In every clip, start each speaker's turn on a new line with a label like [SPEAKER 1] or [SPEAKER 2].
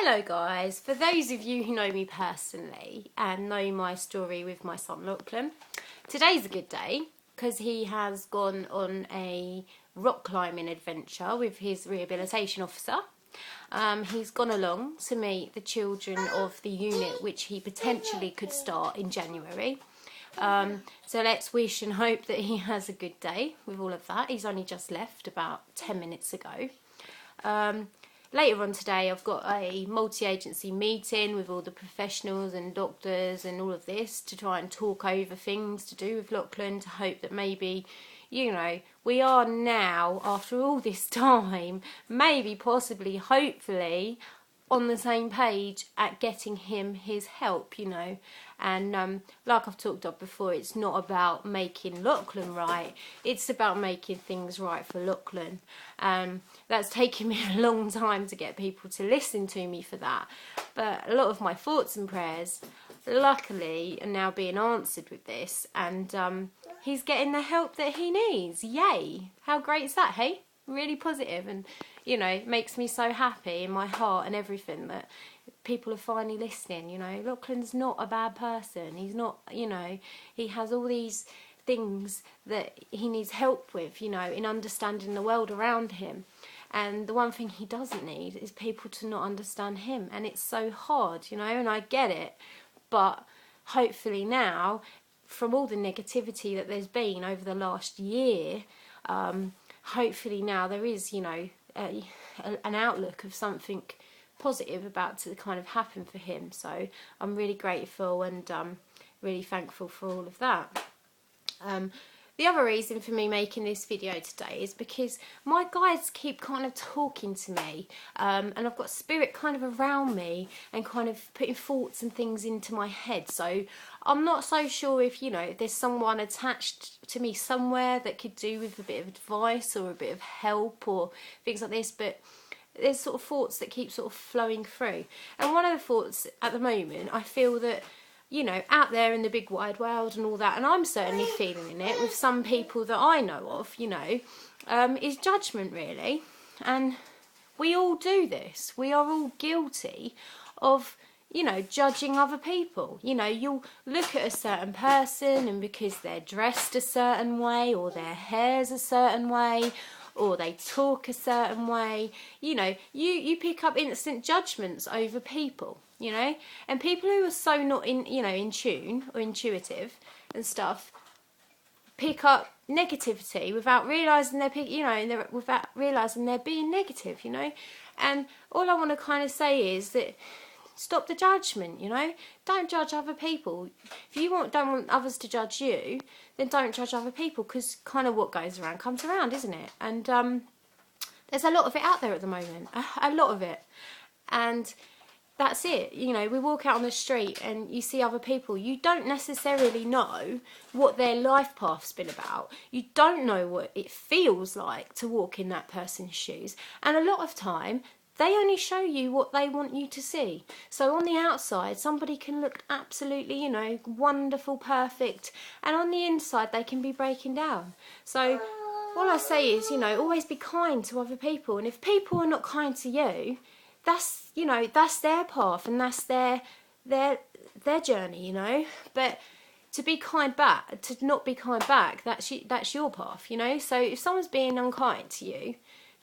[SPEAKER 1] Hello guys, for those of you who know me personally and know my story with my son Lachlan, today's a good day because he has gone on a rock climbing adventure with his rehabilitation officer. He's gone along to meet the children of the unit which he potentially could start in January. So let's wish and hope that he has a good day with all of that. He's only just left about 10 minutes ago. Later on today I've got a multi-agency meeting with all the professionals and doctors and all of this to try and talk over things to do with Lachlan, to hope that maybe, you know, we are now, after all this time, maybe, possibly, hopefully, on the same page at getting him his help, you know. And like I've talked about before, it's not about making Lachlan right, it's about making things right for Lachlan. That's taken me a long time to get people to listen to me for that, but a lot of my thoughts and prayers luckily are now being answered with this, and he's getting the help that he needs. Yay! How great is that, hey? Really positive, and you know, makes me so happy in my heart and everything that people are finally listening. You know, Lachlan's not a bad person. He's not, you know, he has all these things that he needs help with, you know, in understanding the world around him. And the one thing he doesn't need is people to not understand him. And it's so hard, you know, and I get it. But hopefully now, from all the negativity that there's been over the last year, hopefully now there is, you know, an outlook of something positive about to kind of happen for him. So I'm really grateful and really thankful for all of that. The other reason for me making this video today is because my guides keep kind of talking to me, and I've got spirit kind of around me and kind of putting thoughts and things into my head. So I'm not so sure if, you know, there's someone attached to me somewhere that could do with a bit of advice or a bit of help or things like this, but there's sort of thoughts that keep sort of flowing through. And one of the thoughts at the moment, I feel that, you know, out there in the big wide world and all that, and I'm certainly feeling it with some people that I know of, you know, is judgment, really. And we all do this. We are all guilty of, you know, judging other people. You know, you'll look at a certain person, and because they're dressed a certain way, or their hair's a certain way, or they talk a certain way, you know, you pick up instant judgments over people, you know. And people who are so not in, you know, in tune or intuitive and stuff, pick up negativity without realising without realising they're being negative, you know. And all I want to kind of say is that stop the judgment, you know. Don't judge other people. If you don't want others to judge you, then don't judge other people, because kind of what goes around comes around, isn't it? And there's a lot of it out there at the moment, a lot of it. And that's it, you know. We walk out on the street and you see other people. You don't necessarily know what their life path's been about. You don't know what it feels like to walk in that person's shoes. And a lot of time, they only show you what they want you to see. So on the outside, somebody can look absolutely, you know, wonderful, perfect, and on the inside they can be breaking down. So all I say is, you know, always be kind to other people. And if people are not kind to you, that's, you know, that's their path and that's their journey, you know. But to be kind back, to not be kind back, that's your path, you know. So if someone's being unkind to you,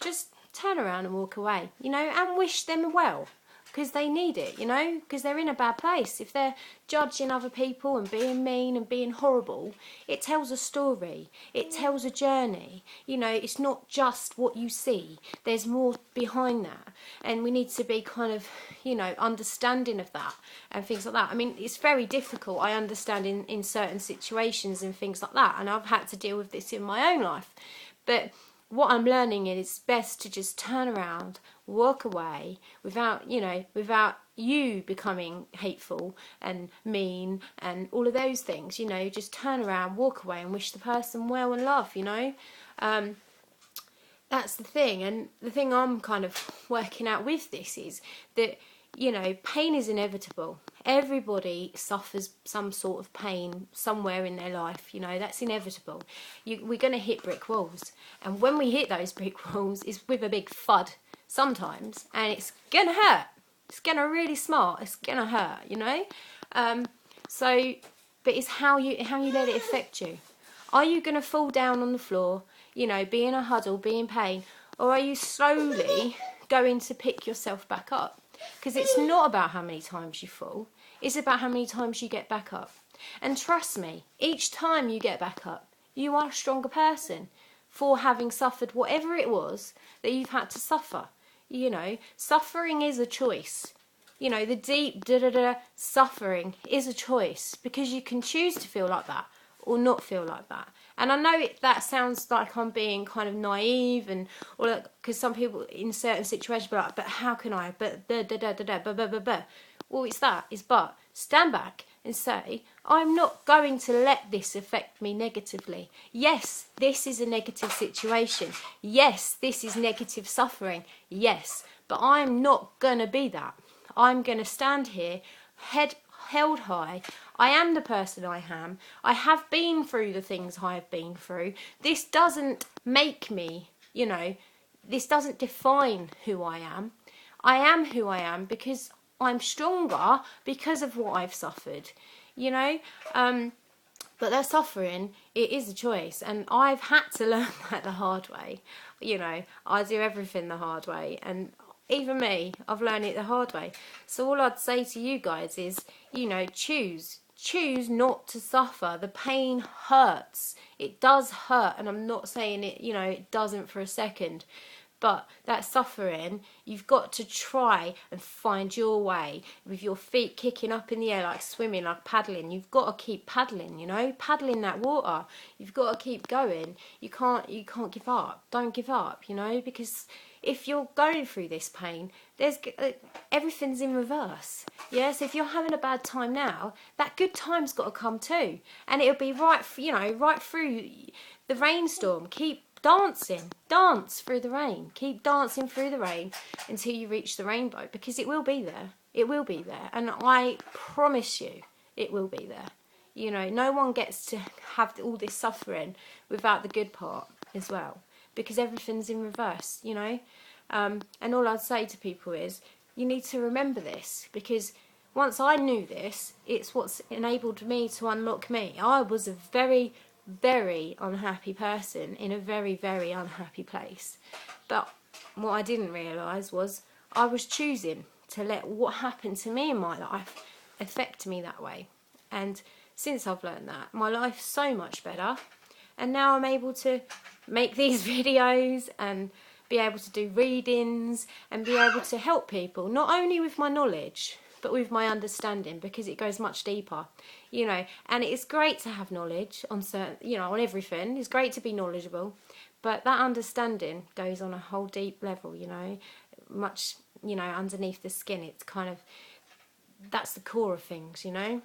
[SPEAKER 1] just turn around and walk away, you know, and wish them well, because they need it, you know, because they're in a bad place. If they're judging other people and being mean and being horrible, it tells a story, it tells a journey, you know. It's not just what you see, there's more behind that, and we need to be kind of, you know, understanding of that and things like that. I mean, it's very difficult, I understand, in certain situations and things like that, and I've had to deal with this in my own life, but what I'm learning is it's best to just turn around, walk away, without you becoming hateful and mean and all of those things, you know. Just turn around, walk away, and wish the person well and love, you know. That's the thing. And the thing I'm kind of working out with this is that, you know, pain is inevitable. Everybody suffers some sort of pain somewhere in their life, you know. That's inevitable. We're going to hit brick walls, and when we hit those brick walls, it's with a big thud sometimes, and it's going to hurt. It's gonna really smart. It's gonna hurt, you know. But it's how you let it affect you. Are you gonna fall down on the floor, you know, be in a huddle, be in pain, or are you slowly going to pick yourself back up? Because it's not about how many times you fall. It's about how many times you get back up. And trust me, each time you get back up, you are a stronger person for having suffered whatever it was that you've had to suffer. You know, suffering is a choice. You know, the deep suffering is a choice, because you can choose to feel like that or not feel like that. And I know that sounds like I'm being kind of naive, and or like, because some people in certain situations be like, but how can I? But well, it's that. It's but stand back and say, I'm not going to let this affect me negatively. Yes, this is a negative situation. Yes, this is negative suffering. Yes, but I'm not gonna be that. I'm gonna stand here, head held high. I am the person I am. I have been through the things I have been through. This doesn't make me, you know, this doesn't define who I am. I am who I am because I'm stronger because of what I've suffered, you know. But that suffering, it is a choice, and I've had to learn that the hard way. You know, I do everything the hard way, and even me, I've learned it the hard way. So all I'd say to you guys is, you know, choose not to suffer. The pain hurts. It does hurt, and I'm not saying it, you know, it doesn't for a second. But that suffering, you've got to try and find your way with your feet kicking up in the air, like swimming, like paddling. You've got to keep paddling, you know, paddling that water. You've got to keep going. You can't give up. Don't give up, you know, because if you're going through this pain, everything's in reverse. Yes, if you're having a bad time now, that good time's got to come too, and it'll be right through the rainstorm. Keep dancing, dance through the rain. Keep dancing through the rain until you reach the rainbow, because it will be there. It will be there, and I promise you, it will be there. You know, no one gets to have all this suffering without the good part as well, because everything's in reverse, you know. And all I'd say to people is, you need to remember this, because once I knew this, it's what's enabled me to unlock me. I was a very, very unhappy person in a very, very unhappy place. But what I didn't realise was I was choosing to let what happened to me in my life affect me that way. And since I've learned that, my life's so much better. And now I'm able to make these videos and be able to do readings and be able to help people, not only with my knowledge, but with my understanding, because it goes much deeper, you know. And it's great to have knowledge on certain, you know, on everything. It's great to be knowledgeable, but that understanding goes on a whole deep level, you know, much, you know, underneath the skin. It's kind of, that's the core of things, you know.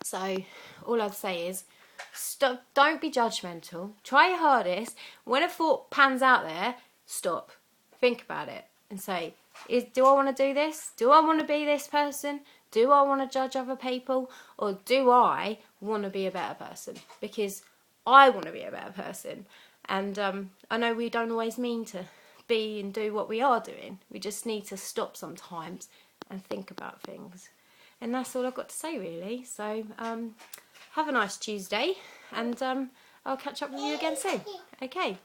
[SPEAKER 1] So all I'd say is, stop, don't be judgmental. Try your hardest. When a thought pans out there, stop, think about it, and say, do I want to do this? Do I want to be this person? Do I want to judge other people? Or do I want to be a better person? Because I want to be a better person. And I know we don't always mean to be and do what we are doing. We just need to stop sometimes and think about things. And that's all I've got to say, really. So have a nice Tuesday, and I'll catch up with you again soon. Okay,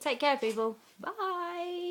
[SPEAKER 1] take care, people. Bye.